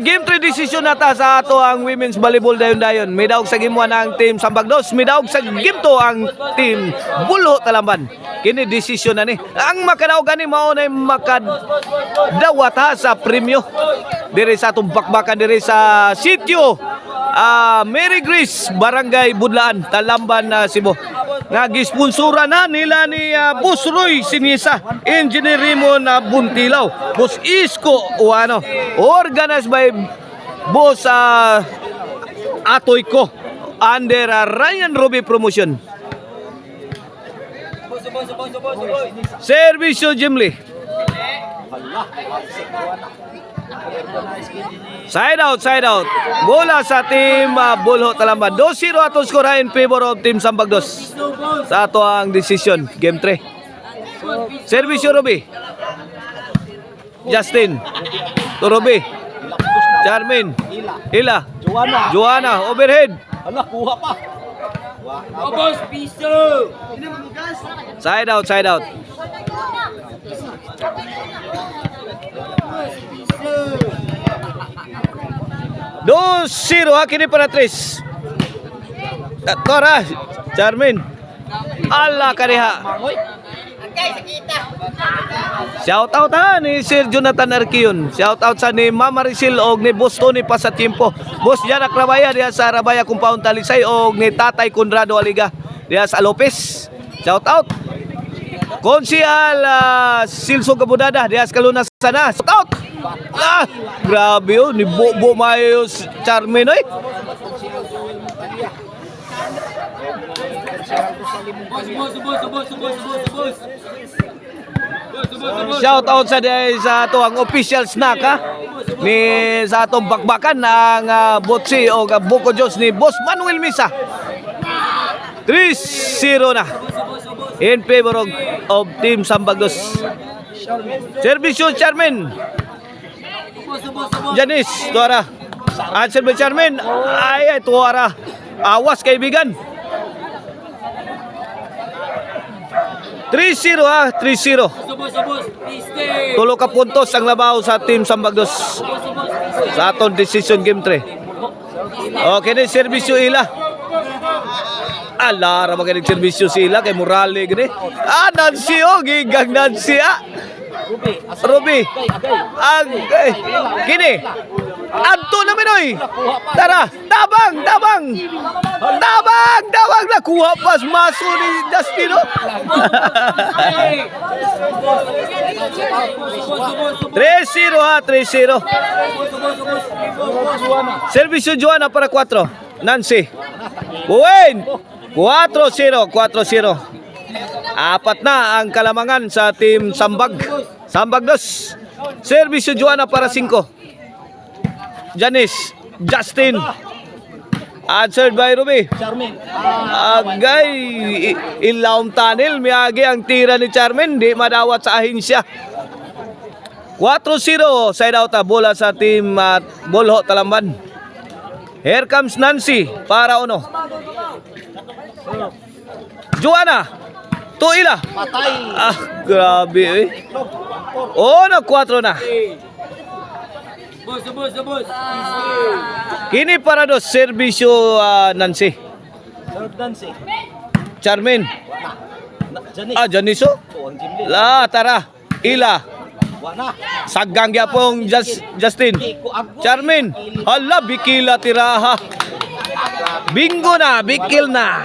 game 3 decision nata sa ato ang women's volleyball dayon-dayon. Midawog sa game 1 ang team Sambagdos, midawog sa game 2 ang team Bulho Talamban. Kini decision na ni. Ang makadaog gani mao na makadawat ha sa premyo. Diri sa atong bakbakan diri sa sitio Mary Grace, Barangay Budlaan, Talamban, Cebu. Nga gisponsura na nila ni Boss Roy Sinisa, Engineer Rimon Buntilaw, Boss Isko Uano, organized by Boss Atoy Ko under Ryan Ruby Promotion. Servisyo Jimli. Side out. Bola sa team Bulho Talamban. 2-0 atong score in favor of team Sambagdos. Sa ato ang decision, game 3. Servisyo Ruby. Justin. To Ruby. Charmin. Ila. Joanna. Overhead. Ala, kuha pa. Boss, piso. Side out. Dos zero kini para tres. Tora, Charmin. Ala kaniha. Shout out ni Sir Jonathan Arquion. Shout out sa ni Mama Risil og ni Boss Tony Pasatiempo. Boss Janak Rabaya diya sa Rabaya Compound Talisay og ni Tatay Conrado Aliga diya sa Lopez. Shout out. Konsyal Silso Gabudada diya sa Kalunas sana. Shout out. Grabe yun, ni Bo Mayos Charmin oy. Shout out sa ato ang official snack ha. Ni sa atong bakbakan ang botsi o buko Diyos ni Boss Manuel Misa. 3-0 na in favor of team Sambagdos. Servisyo Charmin. Janice, tuara. Answer by Charmin. Ay, tuara. Awas kaibigan. 3-0 ha, 3-0. Tulo ka puntos ang labaw sa team Sambagdos sa atong decision game 3. Okay na servisyo ila. Ala, ra magaling servisyo sila kay Morale gini. Nancy gigang Nancy Ruby. Kini. Adto naman oy. Tara, tabang. Nakuha pas maso ni Justino. 3-0 ha, 3-0. Servisyo Joanna para 4. Nancy. Buwen. 4-0. Apat na ang kalamangan sa team Sambagdos. Servisyo Joanna para 5. Janice, Justin. Answered by Ruby. Charmin. Agay, ilawm tunnel. Miyagi ang tira ni Charmin. Di madawat sa ahensya. 4-0. Side out bola sa team Bulho Talamban. Here comes Nancy para uno. Joanna. Tuila. Patay. Grabe eh. Oh, 4 na. Boss. Kini para dos servisyo Nancy. Third Nancy. Charmin. Janice. Janiso. La, tara. Ila. Wana. Saggang gyapong Justin. Charmin. Hala, bikila tiraha. Bingo na, bikil na.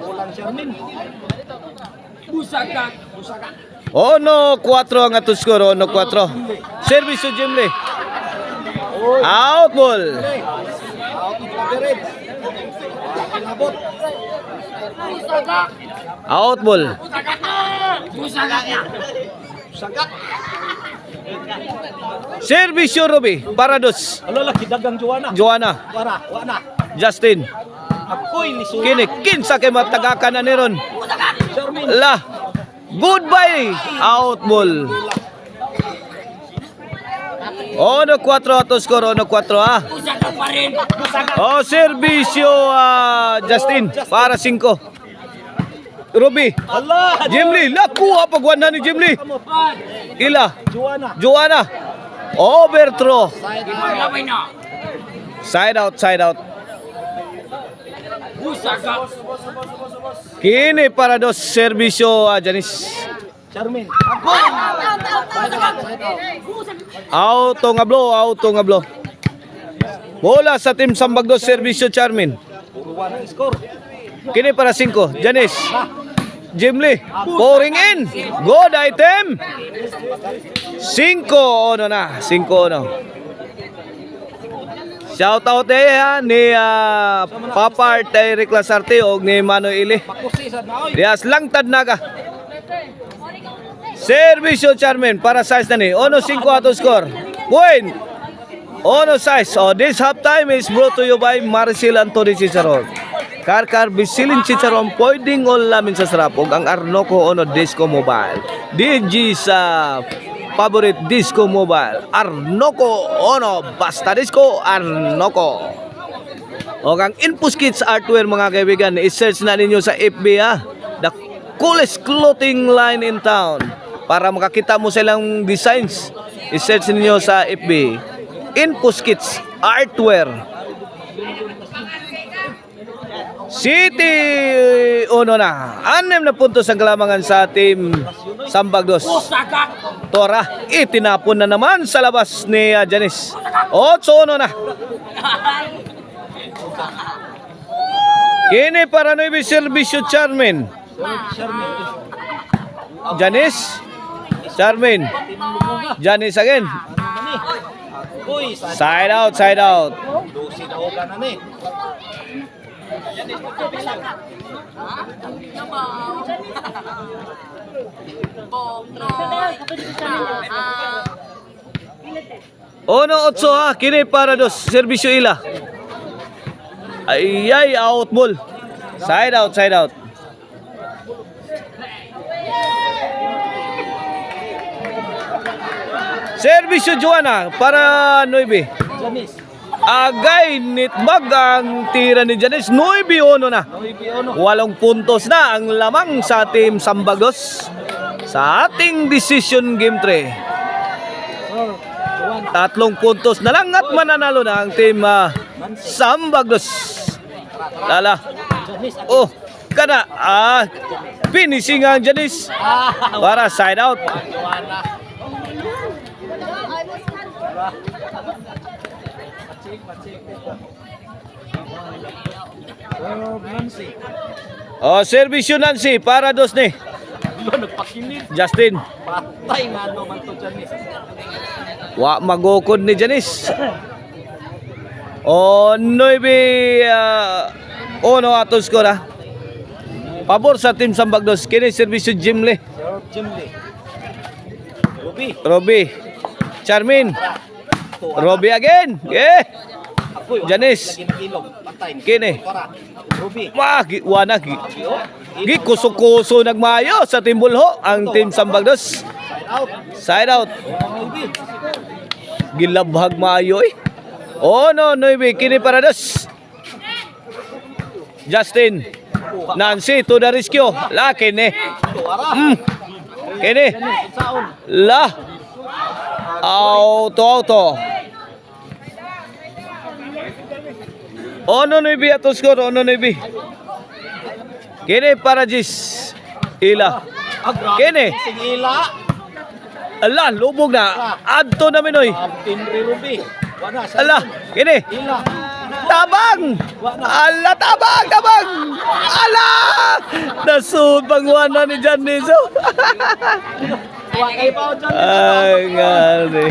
Ulang Charmin. Busakan. Ono 4 ang ato score, ono 4. Service Jimli. Out ball. Out ball. Service Ruby para dos. Alala kidagang Joanna. Wana. Justin. Ako'y ni Suya. Kini kinsa kay matagakan na ni ron. Charmin. La. Goodbye. Out ball. Ono 4 ato score, ono 4 ha. Busakan pa rin. Oh, servisyo Justin para 5. Ruby. Allah. Jimli, nakuha pagwan na ni Jimli. Ila. Joanna. Joanna. Overthrow. Maglaway na. Side out, side out. Busaga. Kini para dos serbisyo Janice. Charmin. Auto nga blow. Bola sa team Sambagdos serbisyo Charmin. Puro 1 ang score. Kini para 5. Janice. Jimly. Pouring in. Good item. 5-1 na. 5-1. Shout out ni Papa Eric Lasarte o ni Manoy Ili. Pakusi sa naoy. Dias langtad na ka. Servisyo Charmin para size na ni. 1-5 ato score. Point. 1-6. Oh, this halftime is brought to you by Maricel Anthony Ciceron. Karkar bisilin Ciceron pwedeng all lamin sa sarapog ang Arnoco Ono Disco Mobile. DG sa favorite Disco Mobile. Arnoco Ono basta Disco Arnoco. O ang Infus Kids Artwear mga kaibigan, i-search na ninyo sa FB the coolest clothing line in town. Para makakita mo silang designs, i-search ninyo sa FB. Infus Kids Artwear. City 1 na. 6 na puntos ang kalamangan sa team Sambagdos. Busaga. Tora, itinapon na naman sa labas ni Janice. 8-1 na. Kini para no servisyo Charmin. Janice. Charmin. Janice again. Uy, Side out, side out. Dosi na oga na ni. Ono 8 kini para dos servisyo ila. Ay out ball. Side out, side out. Servisyo Joanna para 9. Janice. Agay nitbag ang tira ni Janice. 9-1 na. 9-1. 8 puntos na ang lamang sa team Sambagdos sa ating decision game 3. 3 puntos na lang at mananalo na ang team Sambagdos. Lala. Oh, kana finishing ang Janice para side out. Oh, servisyo Nancy para dos ni Nagpakinit. Justin. Patay nga naman to Janice. Wa magukod ni Janice. Oh, 9-1 ato score Pabor sa team Sambagdos. Kini servisyo Jimly. Jimly. Ruby. Roby. Charmin. Roby again. Apoy. Janice. Ginagilog. Patay. Kini. Ruby. Wah, wana gi kuso-kuso nagmayo sa team Bulho ang team Sambagdos. Out. Side out. Ruby. Gilabhag maayo Oh no, 9 kini para dos. Justin. Nancy to the rescue. Laki ni. Kini. Saon. La. Auto. Ono 9 ato score. Ono 9. Kini para Jis. Ila. Kini. Sige ila. Ala, lubog na. Adto na Minoy. Tinri Ruby. Wala sa. Ala, kini. Ila. Tabang! Ala, tabang! Ala! Nasud pangwana ni Janice. Wa kay pa Janice. Ay, ngari.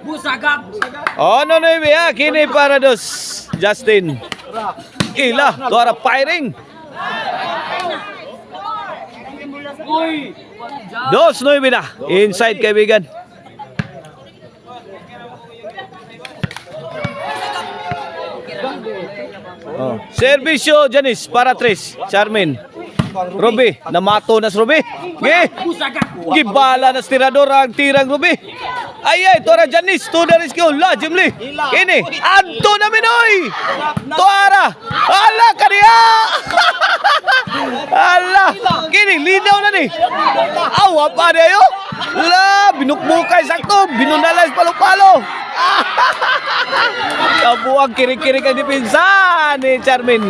Busaga. Ono na kini para dos. Justin. Ila, tuara firing. Uy. 2-9 na. Inside kaibigan. Oh. Servisyo Janice para 3. Charmin. Ruby, namato na si Ruby. Busaga. Gibala na sa tirador ang tirang Ruby. Ay, tora Janice, to the rescue. La, Jimly. Kini, adto na Minoy. Tuara. Ala, kaniya. Ala, kini linaw na ni. Awa pa niyo. La, binukbukay sakto, binunalay sa palo-palo. Kabuang kiri-kiri kang dipinsa ni Charmin.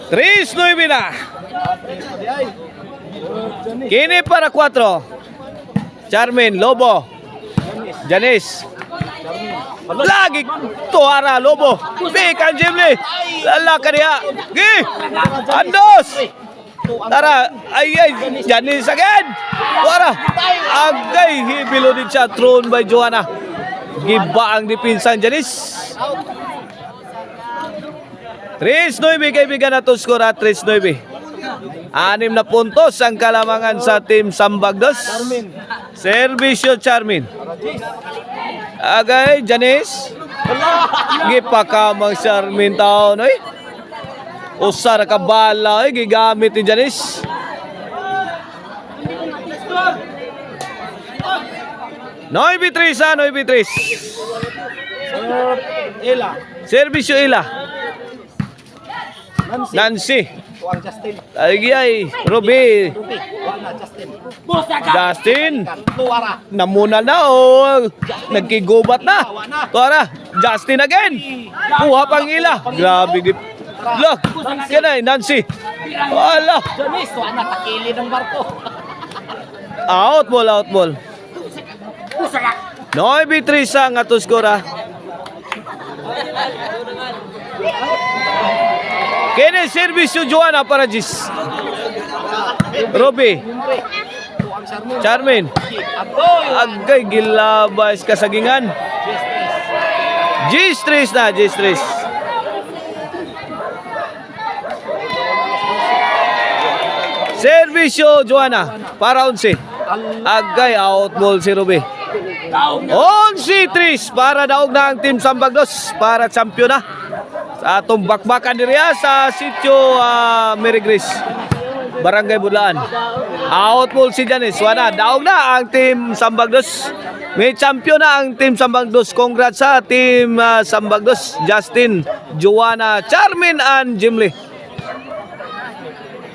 Tris nueve na. Kini para 4. Charmin, Lobo. Janice. Lagi tuara Lobo. Bikan Jimli. Lala kaniya. Gi. Andos. Tara, ay Janice again. Tuara. Agay hibilo din siya thrown by Joanna. Giba ang dipinsan Janice. 3-9 kaibigan na to score at 3-9. 6 na puntos ang kalamangan sa Team Sambagdos. Servisyo Charmin. Agay, Janice. Gipakamang Charmin taon. Usar ka bala. Gigamit ni Janice. Noy 3. Servisyo Ila. Nancy. Ay, Ruby. Justin. Namuna na nagkigubat na. Tuara, Justin again. Kuha pang Ila. Grabe. Look, kanay, Nancy. Wala. Out ball. Noy 3 sa nga to skora. Kene servisyo Joanna para Gis. Ruby. Charmin. Agay gilabas kasagingan. Gis-3 na, Gis-3. Servisyo Joanna para 11. Agay out ball si Ruby. 11-3 para daog na ang Team Sambagdos para champion na sa atong bakbakan diriya sa sitio Mary Grace, Barangay Budlaan. Out ball si Janice. Wana, daog na ang Team Sambagdos. May champion na ang Team Sambagdos. Congrats sa Team Sambagdos. Justin, Joanna, Charmin, and Jimly.